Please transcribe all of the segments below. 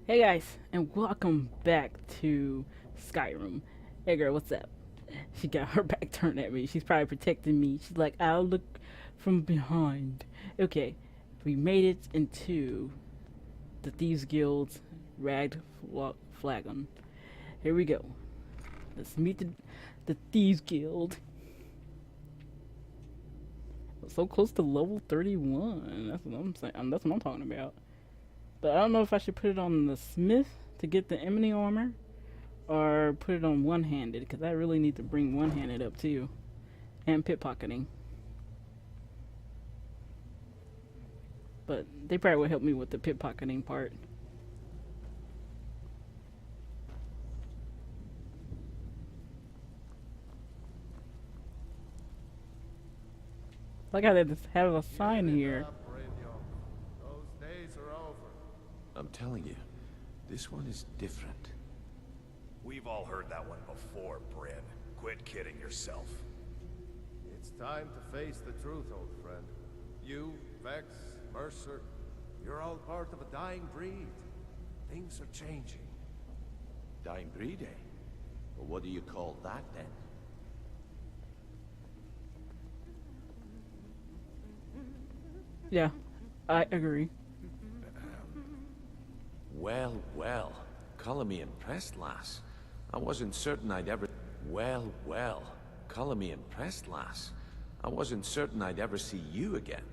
Hey guys, and welcome back to Skyrim. Hey girl, what's up? She got her back turned at me. She's probably protecting me. She's like, I'll look from behind. Okay, we made it into the Thieves Guild's Ragged Flagon. Here we go. Let's meet the Thieves Guild. So close to level 31. That's what I'm saying. That's what I'm talking about. But I don't know if I should put it on the smith to get the enemy armor or put it on one-handed, because I really need to bring one-handed up too. And pickpocketing. But they probably would help me with the pickpocketing part. Like how they just have a sign here. Those days are over. I'm telling you, this one is different. We've all heard that one before, Bryn. Quit kidding yourself. It's time to face the truth, old friend. You, Vex, Mercer, you're all part of a dying breed. Things are changing. Dying breed, eh? Well, what do you call that, then? Yeah, I agree. Well, well. Colour me impressed, lass. I wasn't certain I'd ever... Well, well. Colour me impressed, lass. I wasn't certain I'd ever see you again.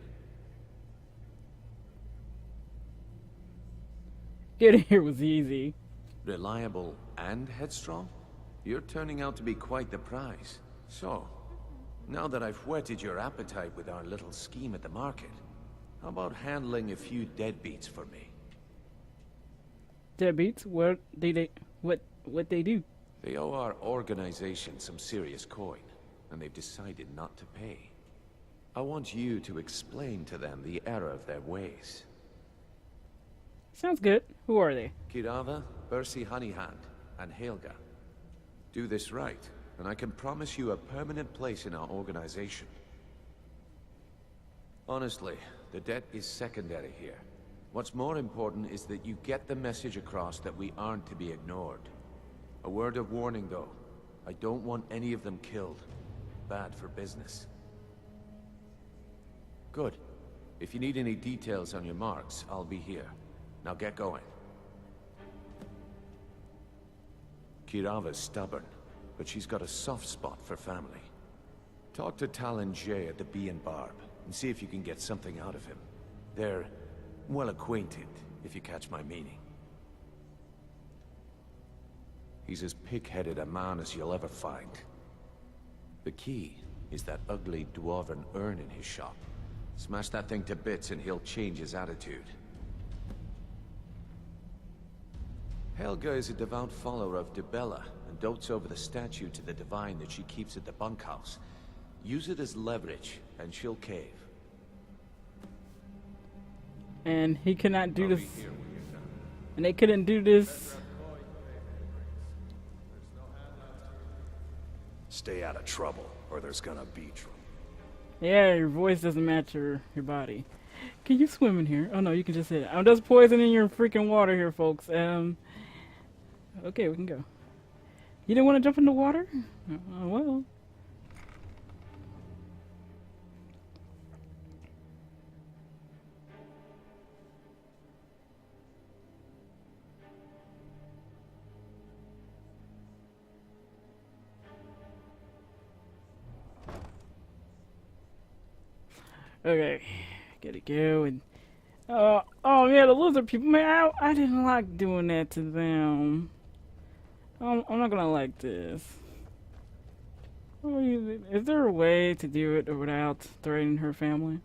Getting here was easy. Reliable and headstrong? You're turning out to be quite the prize. So, now that I've whetted your appetite with our little scheme at the market, how about handling a few deadbeats for me? Deadbeats? What they do? They owe our organization some serious coin, and they've decided not to pay. I want you to explain to them the error of their ways. Sounds good. Who are they? Kirava, Bersi Honeyhand, and Helga. Do this right, and I can promise you a permanent place in our organization. Honestly, the debt is secondary here. What's more important is that you get the message across that we aren't to be ignored. A word of warning, though. I don't want any of them killed. Bad for business. Good. If you need any details on your marks, I'll be here. Now get going. Kirava's stubborn, but she's got a soft spot for family. Talk to Talon Jay at the Bee and Barb, and see if you can get something out of him. They're well acquainted, if you catch my meaning. He's as pig-headed a man as you'll ever find. The key is that ugly dwarven urn in his shop. Smash that thing to bits and he'll change his attitude. Helga is a devout follower of Dibella and dotes over the statue to the divine that she keeps at the bunkhouse. Use it as leverage, and she'll cave. And he cannot do this. And they couldn't do this. Stay out of trouble, or there's gonna be trouble. Yeah, your voice doesn't match your body. Can you swim in here? Oh no, you can just hit it. There's poison in your freaking water here, folks. Okay, we can go. You didn't want to jump in the water? Well. Okay, gotta go and oh yeah, the lizard people, man, I didn't like doing that to them. I'm not gonna like this. Is there a way to do it without threatening her family?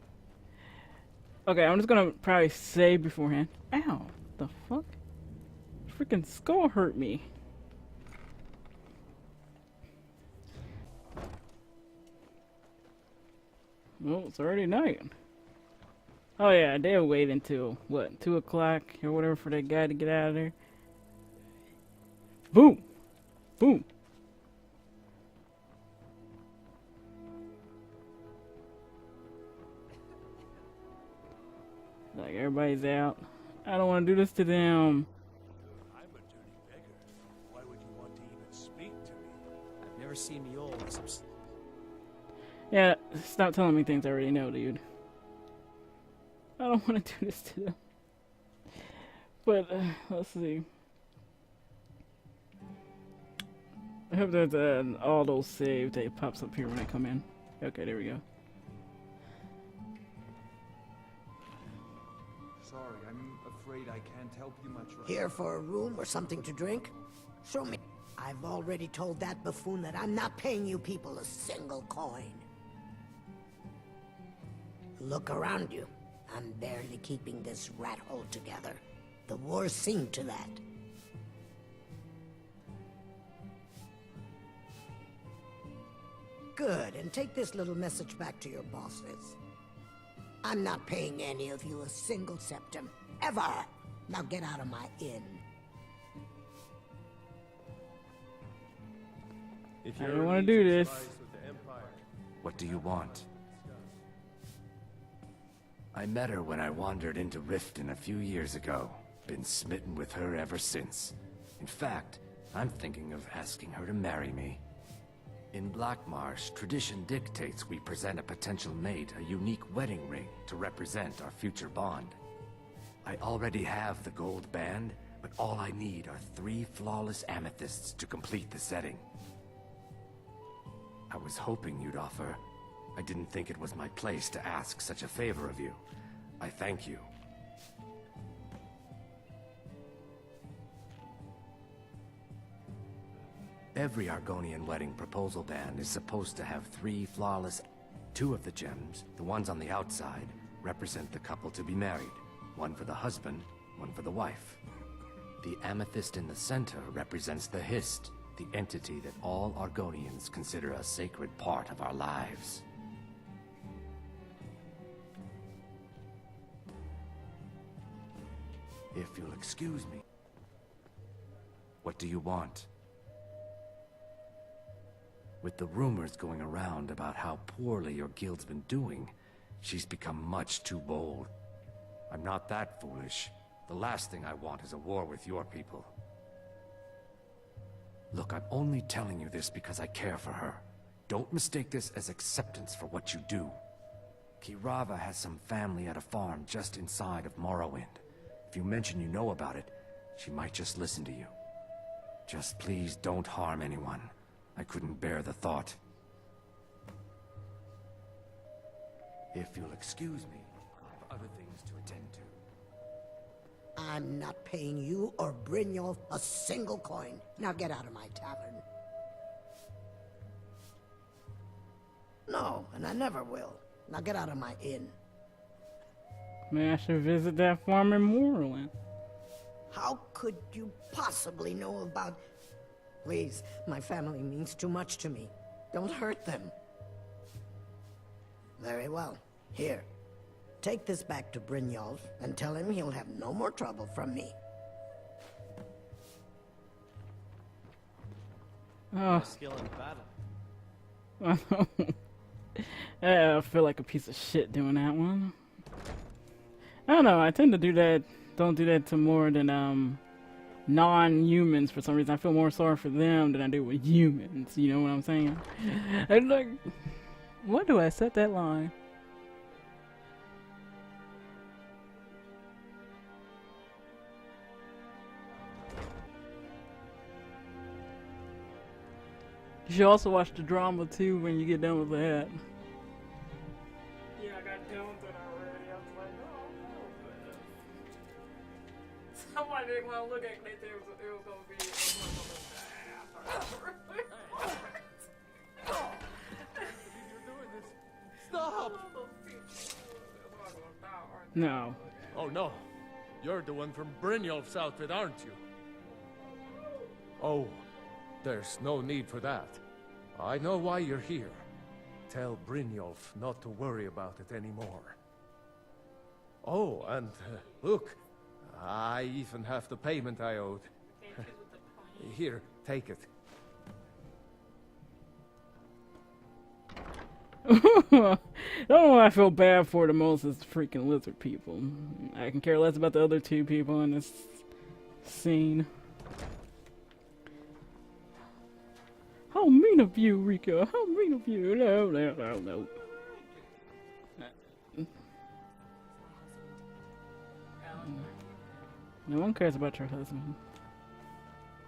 Okay, I'm just gonna probably say beforehand. Ow, the fuck? Freaking skull hurt me. Well, it's already night. Oh yeah, they'll wait until, what, 2 o'clock or whatever for that guy to get out of there. Boom! Boom! Like, everybody's out. I don't want to do this to them. never seen me old. Yeah, stop telling me things I already know, dude. I don't want to do this to them. But, let's see. I hope there's an auto save that pops up here when I come in. Okay, there we go. Sorry, I'm afraid I can't help you much right Here for a room or something to drink? Show me. I've already told that buffoon that I'm not paying you people a single coin. Look around you. I'm barely keeping this rat hole together. The war's seen to that. Good, and take this little message back to your bosses. I'm not paying any of you a single septim. Ever! Now get out of my inn. I don't want to do this. What do you want? I met her when I wandered into Riften a few years ago. Been smitten with her ever since. In fact, I'm thinking of asking her to marry me. In Blackmarsh, tradition dictates we present a potential mate a unique wedding ring to represent our future bond. I already have the gold band, but all I need are 3 flawless amethysts to complete the setting. I was hoping you'd offer. I didn't think it was my place to ask such a favor of you. I thank you. Every Argonian wedding proposal band is supposed to have 3 flawless... 2 of the gems, the ones on the outside, represent the couple to be married. 1 for the husband, 1 for the wife. The amethyst in the center represents the Hist, the entity that all Argonians consider a sacred part of our lives. If you'll excuse me. What do you want? With the rumors going around about how poorly your guild's been doing, she's become much too bold. I'm not that foolish. The last thing I want is a war with your people. Look, I'm only telling you this because I care for her. Don't mistake this as acceptance for what you do. Kirava has some family at a farm just inside of Morrowind. If you mention you know about it, she might just listen to you. Just please don't harm anyone. I couldn't bear the thought. If you'll excuse me, I have other things to attend to. I'm not paying you or Brynjolf a single coin. Now get out of my tavern. No, and I never will. Now get out of my inn. Maybe I should visit that farm in Morrowind. How could you possibly know about... Please, my family means too much to me. Don't hurt them. Very well. Here. Take this back to Brynjolf and tell him he'll have no more trouble from me. Oh. Skill in battle. I feel like a piece of shit doing that one. I don't know, I tend to do that, don't do that to more than non-humans for some reason. I feel more sorry for them than I do with humans, you know what I'm saying? And like, why do I set that line? You should also watch the drama too when you get done with that. Yeah, I got done with it already. I was like, oh no. Somebody didn't want to look at it. It was going to be. Stop! No. Oh no, you're the one from Brynjolf's outfit, aren't you? Oh, there's no need for that. I know why you're here. Tell Brynjolf not to worry about it anymore. Oh, and look, I even have the payment I owed. Here, take it. The only one I feel bad for the most is the freaking lizard people. I can care less about the other 2 people in this scene. How How mean of you, Rico. How mean of you. No. No one cares about your husband.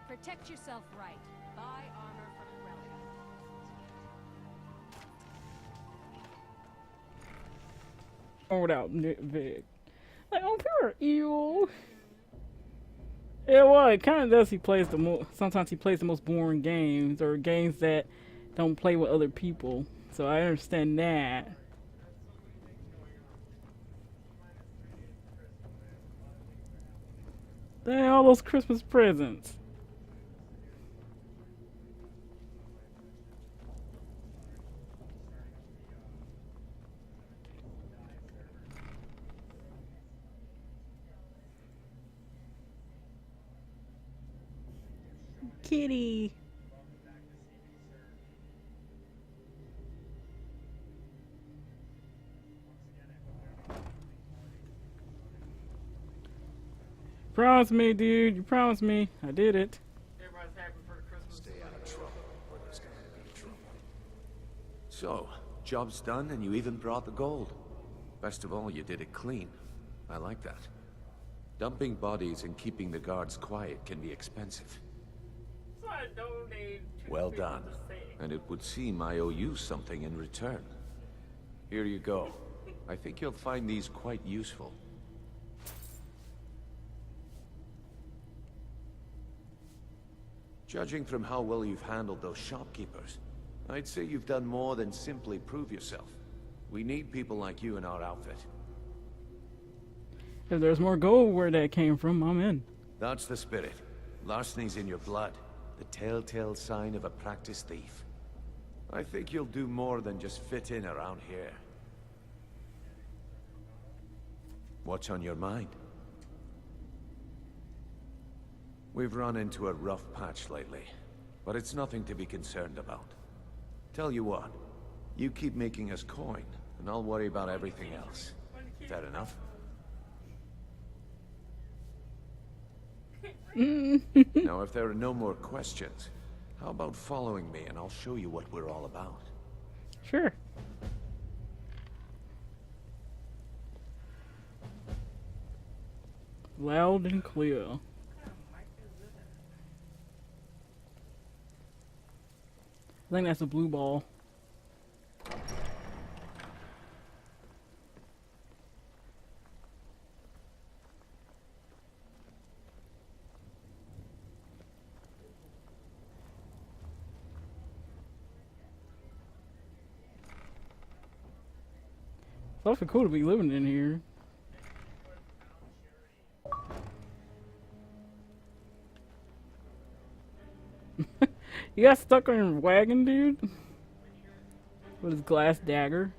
Protect yourself right. Buy armor from Relic. Without Vic. Like, oh, you're evil. Yeah, well, it kind of does. Sometimes he plays the most boring games, or games that don't play with other people. So I understand that. Dang, all those Christmas presents. Kitty. Promise me, dude. You promised me. I did it. Everybody's happy for Christmas. Stay out of trouble, or there's gonna be trouble. So, job's done, and you even brought the gold. Best of all, you did it clean. I like that. Dumping bodies and keeping the guards quiet can be expensive. So I donated Well done. And it would seem I owe you something in return. Here you go. I think you'll find these quite useful. Judging from how well you've handled those shopkeepers, I'd say you've done more than simply prove yourself. We need people like you in our outfit. If there's more gold where that came from, I'm in. That's the spirit. Larceny's in your blood. The telltale sign of a practiced thief. I think you'll do more than just fit in around here. What's on your mind? We've run into a rough patch lately, but it's nothing to be concerned about. Tell you what, you keep making us coin, and I'll worry about everything else. Fair enough? Now, if there are no more questions, how about following me and I'll show you what we're all about? Sure. Loud and clear. I think that's a blue ball. It's awfully cool to be living in here. You got stuck on your wagon, dude? With his glass dagger.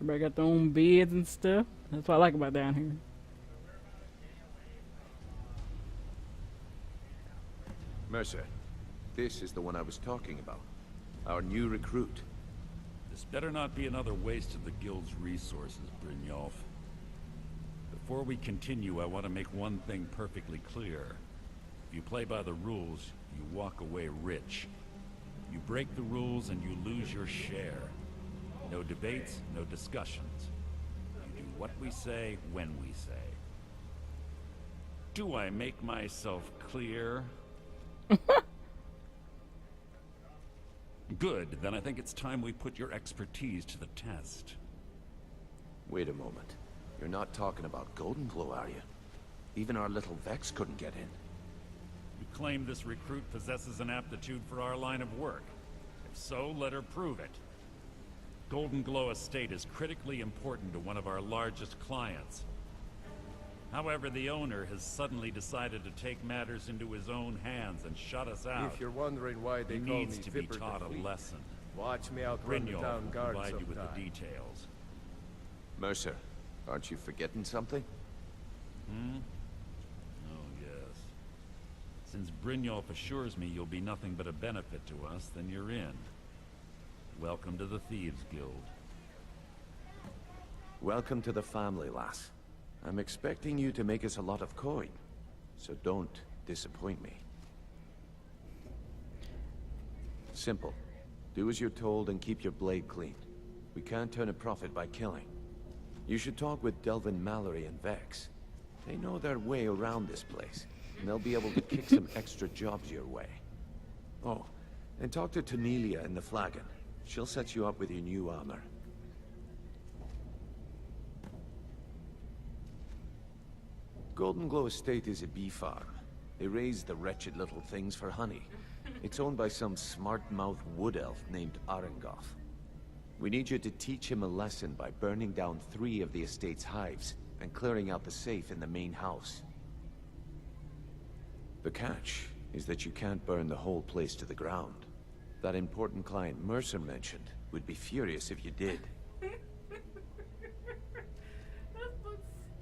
Everybody got their own beds and stuff. That's what I like about down here. Mercer, this is the one I was talking about. Our new recruit. This better not be another waste of the guild's resources, Brynjolf. Before we continue, I want to make one thing perfectly clear. If you play by the rules, you walk away rich. You break the rules and you lose your share. No debates, no discussions. You do what we say, when we say. Do I make myself clear? Good, then I think it's time we put your expertise to the test. Wait a moment. You're not talking about Golden Glow, are you? Even our little Vex couldn't get in. You claim this recruit possesses an aptitude for our line of work. If so, let her prove it. Golden Glow Estate is critically important to one of our largest clients. However, the owner has suddenly decided to take matters into his own hands and shut us out. If you're wondering why they He call me needs to be Vipper taught the a Fleet, lesson. watch me outrun the Brynjolf town will guard provide you with the sometime. details. Mercer, aren't you forgetting something? Oh, yes. Since Brynjolf assures me you'll be nothing but a benefit to us, then you're in. Welcome to the Thieves Guild. Welcome to the family, lass. I'm expecting you to make us a lot of coin, so don't disappoint me. Simple. Do as you're told and keep your blade clean. We can't turn a profit by killing. You should talk with Delvin Mallory and Vex. They know their way around this place, and they'll be able to kick some extra jobs your way. Oh, and talk to Tanelia in the Flagon. She'll set you up with your new armor. Golden Glow Estate is a bee farm. They raise the wretched little things for honey. It's owned by some smart-mouthed wood elf named Arengoth. We need you to teach him a lesson by burning down 3 of the estate's hives and clearing out the safe in the main house. The catch is that you can't burn the whole place to the ground. That important client Mercer mentioned would be furious if you did.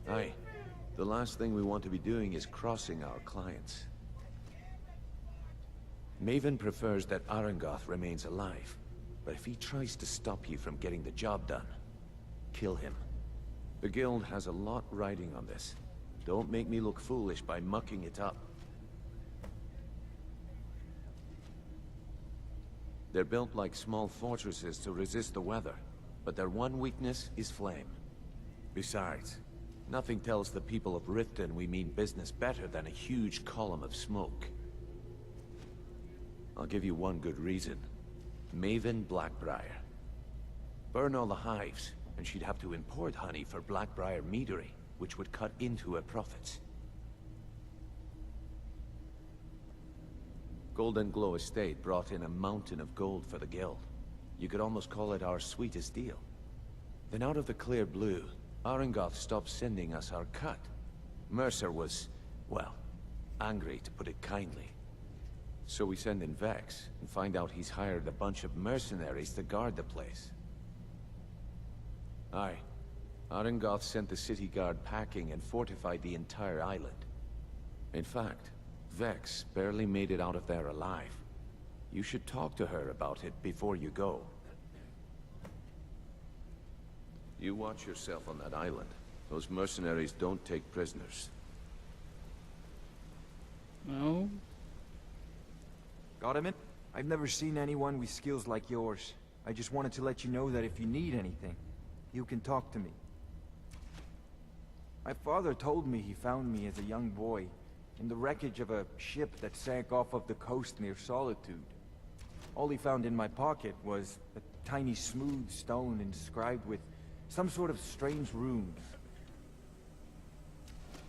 Aye. The last thing we want to be doing is crossing our clients. Maven prefers that Arengoth remains alive, but if he tries to stop you from getting the job done, kill him. The guild has a lot riding on this. Don't make me look foolish by mucking it up. They're built like small fortresses to resist the weather, but their one weakness is flame. Besides, nothing tells the people of Riften we mean business better than a huge column of smoke. I'll give you one good reason. Maven Blackbriar. Burn all the hives, and she'd have to import honey for Blackbriar meadery, which would cut into her profits. Golden Glow Estate brought in a mountain of gold for the guild. You could almost call it our sweetest deal. Then out of the clear blue, Arengoth stopped sending us our cut. Mercer was, well, angry to put it kindly. So we send in Vex and find out he's hired a bunch of mercenaries to guard the place. Aye. Arengoth sent the city guard packing and fortified the entire island. In fact, Vex barely made it out of there alive. You should talk to her about it before you go. You watch yourself on that island. Those mercenaries don't take prisoners. No. Got him in? I've never seen anyone with skills like yours. I just wanted to let you know that if you need anything, you can talk to me. My father told me he found me as a young boy in the wreckage of a ship that sank off of the coast near Solitude. All he found in my pocket was a tiny smooth stone inscribed with some sort of strange runes.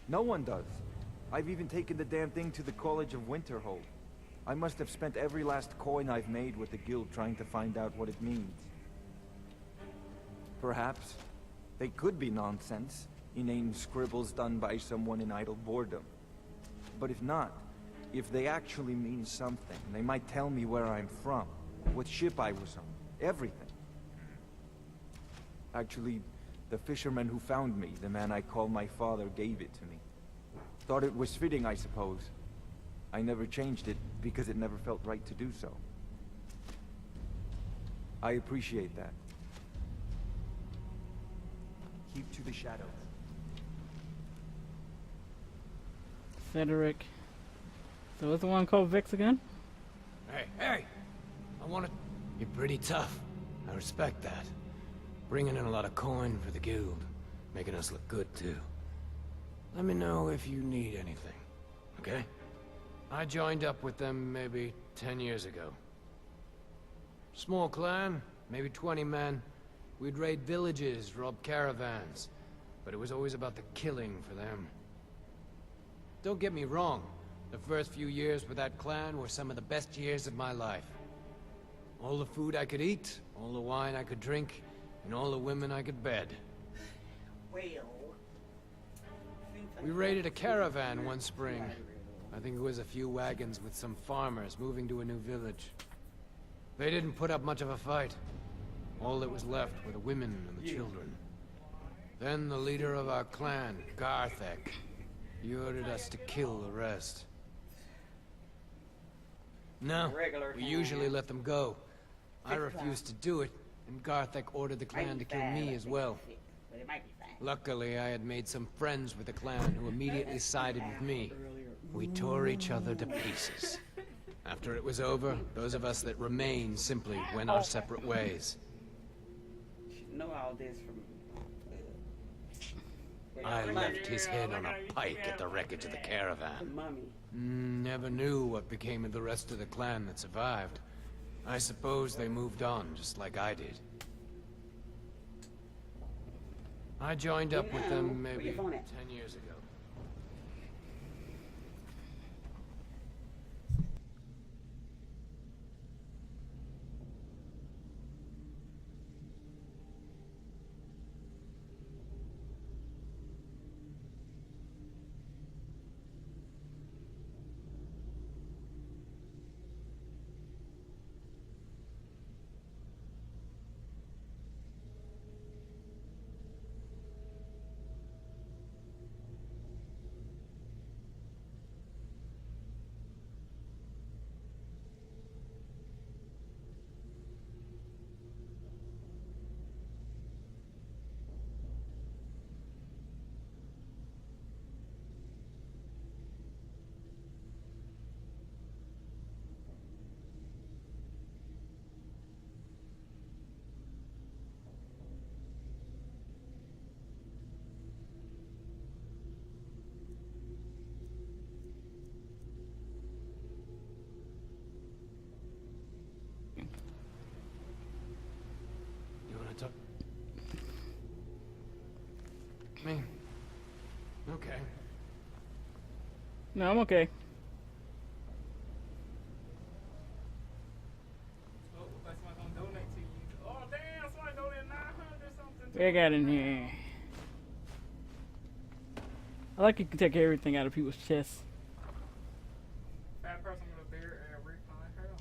No one does. I've even taken the damn thing to the College of Winterhold. I must have spent every last coin I've made with the guild trying to find out what it means. Perhaps they could be nonsense, inane scribbles done by someone in idle boredom. But if not, if they actually mean something, they might tell me where I'm from, what ship I was on, everything. Actually, the fisherman who found me, the man I call my father, gave it to me. Thought it was fitting, I suppose. I never changed it because it never felt right to do so. I appreciate that. Keep to the shadows. Cedric. So what's the one called Vex again? Hey! I want to... You're pretty tough. I respect that. Bringing in a lot of coin for the guild. Making us look good, too. Let me know if you need anything, okay? I joined up with them maybe 10 years ago. Small clan, maybe 20 men. We'd raid villages, rob caravans. But it was always about the killing for them. Don't get me wrong. The first few years with that clan were some of the best years of my life. All the food I could eat, all the wine I could drink, and all the women I could bed. We raided a caravan one spring. I think it was a few wagons with some farmers moving to a new village. They didn't put up much of a fight. All that was left were the women and the children. Then the leader of our clan, Garthek, he ordered us to kill the rest. No, we usually let them go. I refused to do it, and Garthek ordered the clan to kill me as well. Luckily, I had made some friends with the clan who immediately sided with me. We tore each other to pieces. After it was over, those of us that remained simply went our separate ways. Know all this from. I left his head on a pike at the wreckage of the caravan. Mummy. Never knew what became of the rest of the clan that survived. I suppose they moved on, just like I did. I joined up with them maybe 10 years ago. Me? Okay. No, I'm okay. What I got in here? I like you can take everything out of people's chests. Fat person with a beard and a recon hairline.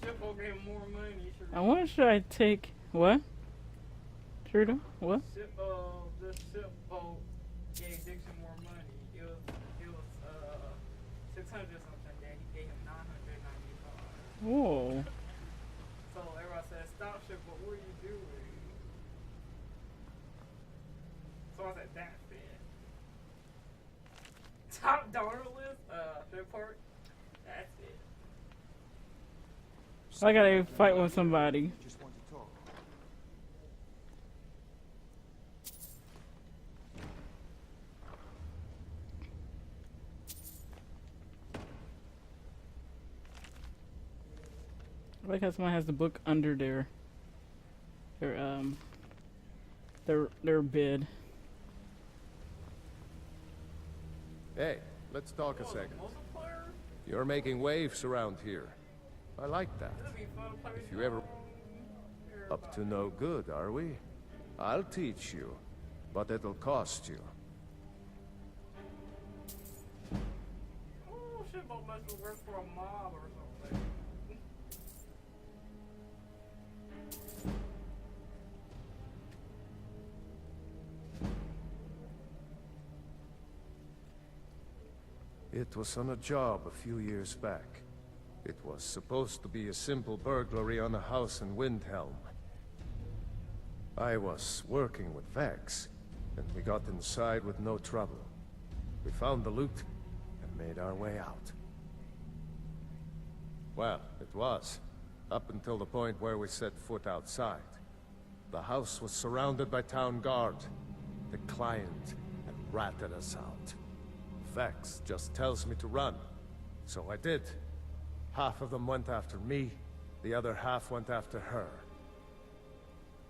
Shippo gave him more money. I wonder should I take what? Trudeau? What? The shipboat gave Dixon more money. It was 600 something. Then he gave him 995. Whoa. So everybody said, "Stop shipboat, what are you doing?" So I said, "That's it." Top donor list, shipport. That's it. I gotta fight with somebody. Just want to talk. I like how someone has the book under their bed. Hey, let's talk a second. You're making waves around here. I like that. If you ever... Up to no good, are we? I'll teach you, but it'll cost you. Oh, shipboat must have worked for a mob or something. It was on a job a few years back. It was supposed to be a simple burglary on a house in Windhelm. I was working with Vex, and we got inside with no trouble. We found the loot, and made our way out. Well, it was, up until the point where we set foot outside. The house was surrounded by town guard. The client had ratted us out. Vex just tells me to run, so I did. Half of them went after me, the other half went after her.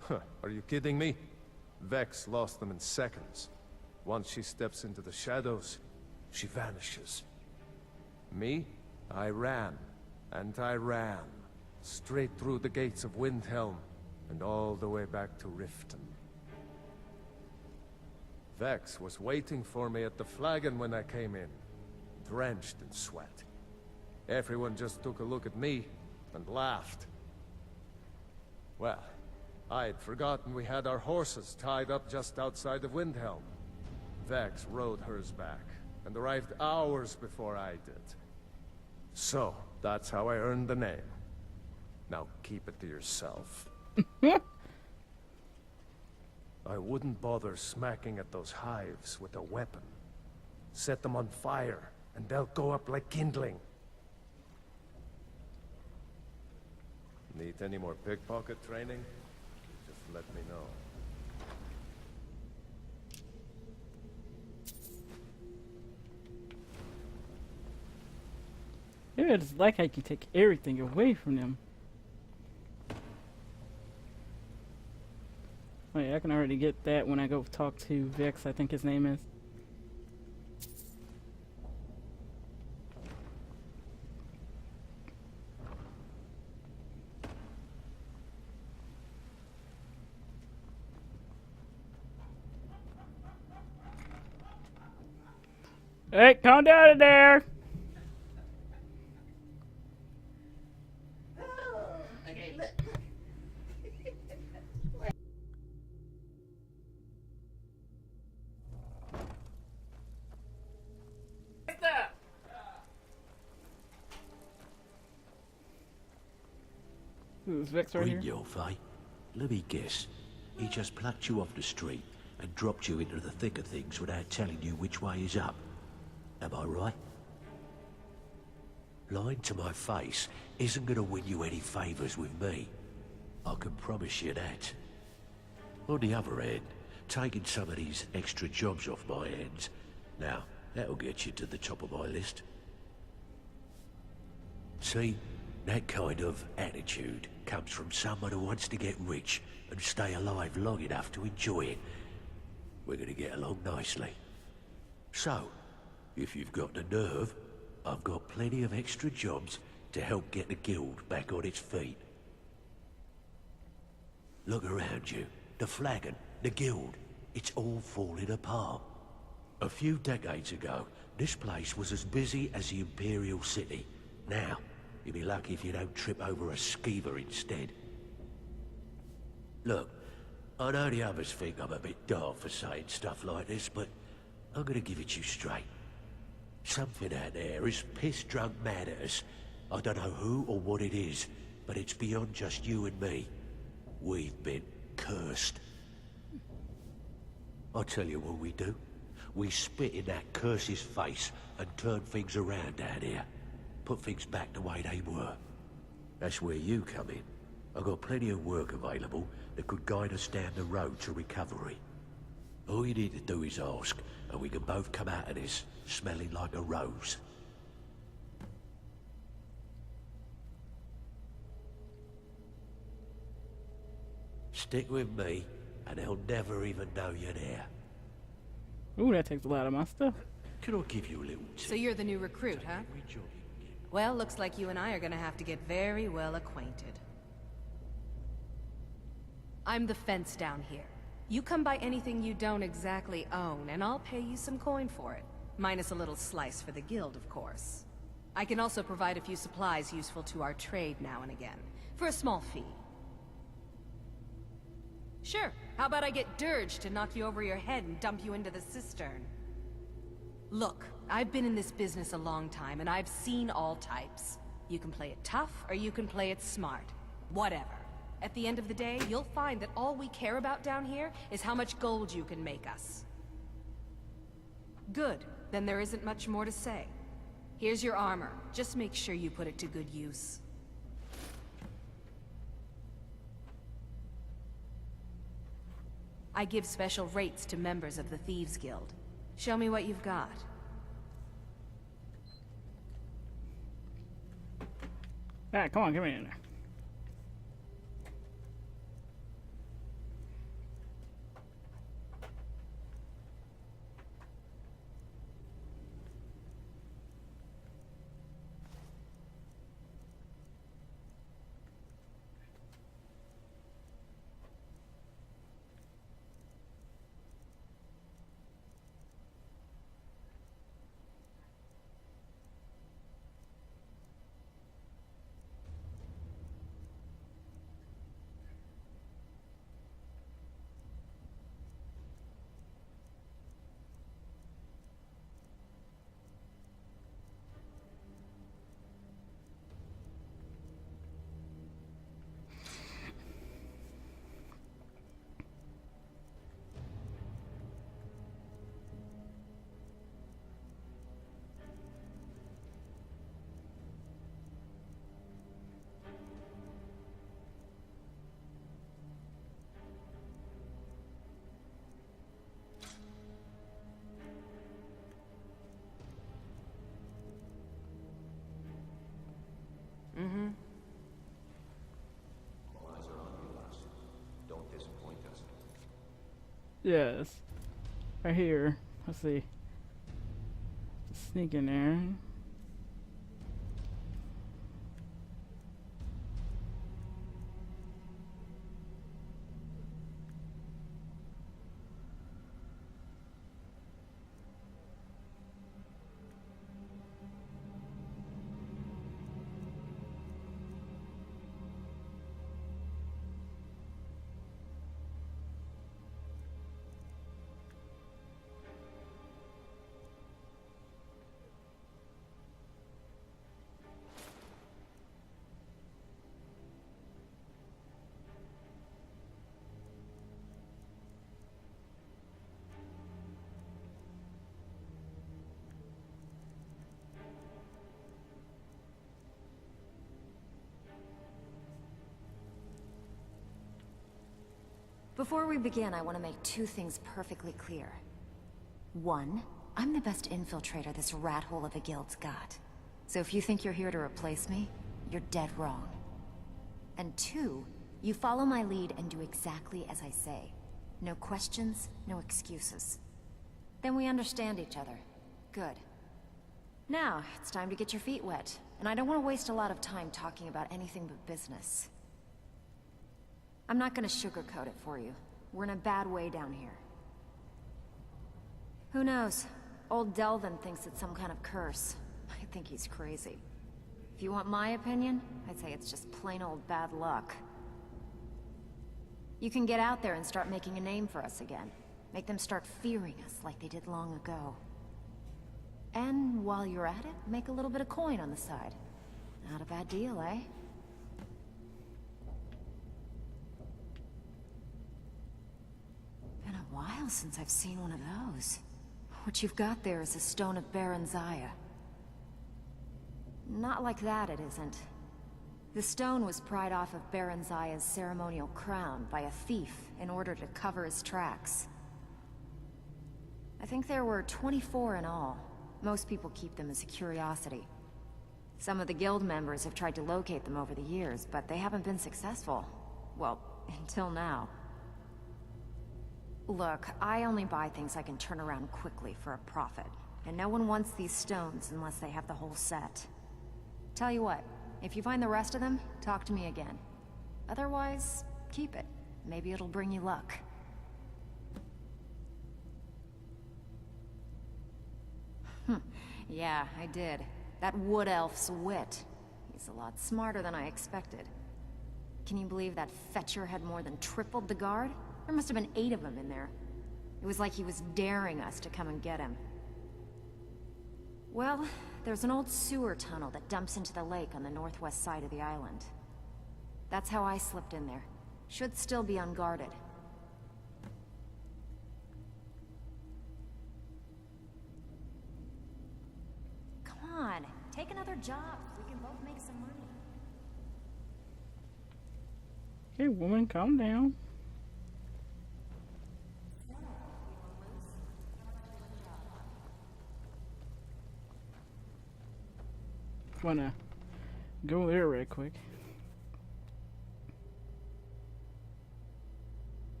Huh, are you kidding me? Vex lost them in seconds. Once she steps into the shadows, she vanishes. Me? I ran, and I ran, straight through the gates of Windhelm, and all the way back to Riften. Vex was waiting for me at the flagon when I came in, drenched in sweat. Everyone just took a look at me and laughed. Well, I had forgotten we had our horses tied up just outside of Windhelm. Vex rode hers back and arrived hours before I did. So, that's how I earned the name. Now keep it to yourself. I wouldn't bother smacking at those hives with a weapon. Set them on fire, and they'll go up like kindling. Need any more pickpocket training? Just let me know. Yeah, it's like I can take everything away from them. Oh yeah, I can already get that when I go talk to Vex, I think his name is. Hey, calm down there! Okay, look. Who's Vex right here? Brynjolf, eh? Let me guess. He just plucked you off the street and dropped you into the thick of things without telling you which way is up. Am I right? Lying to my face isn't going to win you any favours with me. I can promise you that. On the other hand, taking some of these extra jobs off my hands, now, that'll get you to the top of my list. See, that kind of attitude comes from someone who wants to get rich and stay alive long enough to enjoy it. We're going to get along nicely. So, if you've got the nerve, I've got plenty of extra jobs to help get the guild back on its feet. Look around you. The flagon, the guild, it's all falling apart. A few decades ago, this place was as busy as the Imperial City. Now, you'll be lucky if you don't trip over a skeever instead. Look, I know the others think I'm a bit daft for saying stuff like this, but I'm gonna give it to you straight. Something out there is piss-drunk mad at us. I don't know who or what it is, but it's beyond just you and me. We've been cursed. I'll tell you what we do. We spit in that curse's face and turn things around down here. Put things back the way they were. That's where you come in. I've got plenty of work available that could guide us down the road to recovery. All you need to do is ask, and we can both come out of this smelling like a rose. Stick with me, and they'll never even know you're there. Ooh, that takes a lot of my stuff. Can I give you a little tip? So you're the new recruit, huh? Well, looks like you and I are gonna have to get very well acquainted. I'm the fence down here. You come by anything you don't exactly own, and I'll pay you some coin for it. Minus a little slice for the guild, of course. I can also provide a few supplies useful to our trade now and again, for a small fee. Sure, how about I get Dirge to knock you over your head and dump you into the cistern? Look, I've been in this business a long time, and I've seen all types. You can play it tough, or you can play it smart. Whatever. At the end of the day, you'll find that all we care about down here is how much gold you can make us. Good. Then there isn't much more to say. Here's your armor. Just make sure you put it to good use. I give special rates to members of the Thieves Guild. Show me what you've got. Alright, come on, give me in there. Yes. Right here. Let's see. Sneak in there. Before we begin, I want to make two things perfectly clear. One, I'm the best infiltrator this rat hole of a guild's got. So if you think you're here to replace me, you're dead wrong. And two, you follow my lead and do exactly as I say. No questions, no excuses. Then we understand each other. Good. Now, it's time to get your feet wet, and I don't want to waste a lot of time talking about anything but business. I'm not gonna sugarcoat it for you. We're in a bad way down here. Who knows? Old Delvin thinks it's some kind of curse. I think he's crazy. If you want my opinion, I'd say it's just plain old bad luck. You can get out there and start making a name for us again. Make them start fearing us like they did long ago. And while you're at it, make a little bit of coin on the side. Not a bad deal, eh? Been a while since I've seen one of those. What you've got there is a stone of Baron Zaya. Not like that, it isn't. The stone was pried off of Baron Zaya's ceremonial crown by a thief in order to cover his tracks. I think there were 24 in all. Most people keep them as a curiosity. Some of the guild members have tried to locate them over the years, but they haven't been successful. Well, until now. Look, I only buy things I can turn around quickly for a profit. And no one wants these stones unless they have the whole set. Tell you what, if you find the rest of them, talk to me again. Otherwise, keep it. Maybe it'll bring you luck. Yeah, I did. That wood elf's wit. He's a lot smarter than I expected. Can you believe that fetcher had more than tripled the guard? There must have been 8 of them in there. It was like he was daring us to come and get him. Well, there's an old sewer tunnel that dumps into the lake on the northwest side of the island. That's how I slipped in there. Should still be unguarded. Come on, take another job. We can both make some money. Hey, woman, calm down. Wanna go there right quick.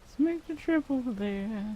Let's make the trip over there.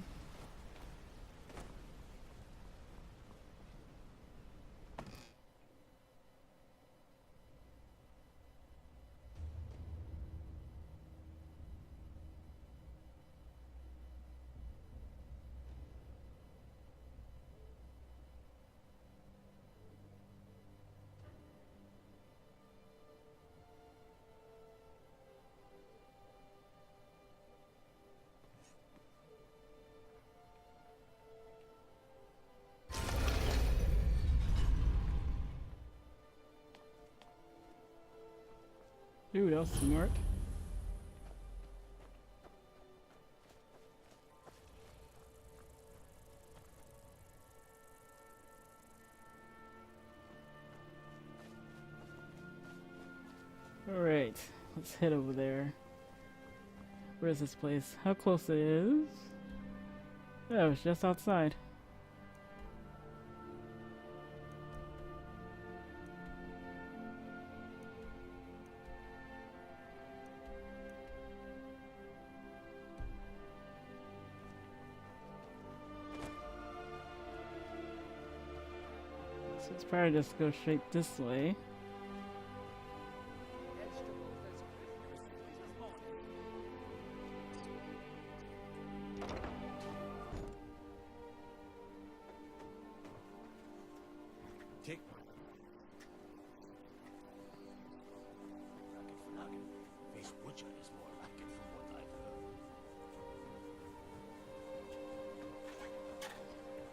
Dude, that was smart. Alright, let's head over there. Where's this place? How close it is? Oh, it's just outside. So let's probably just go straight this way.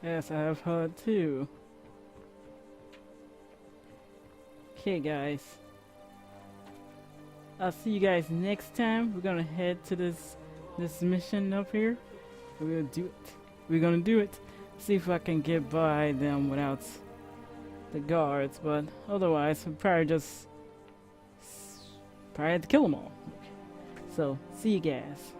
Yes, I have heard too. Okay, guys. I'll see you guys next time. We're gonna head to this mission up here. We're gonna do it. We're gonna do it. See if I can get by them without the guards, but otherwise, we'll probably just have to kill them all. So, see you guys.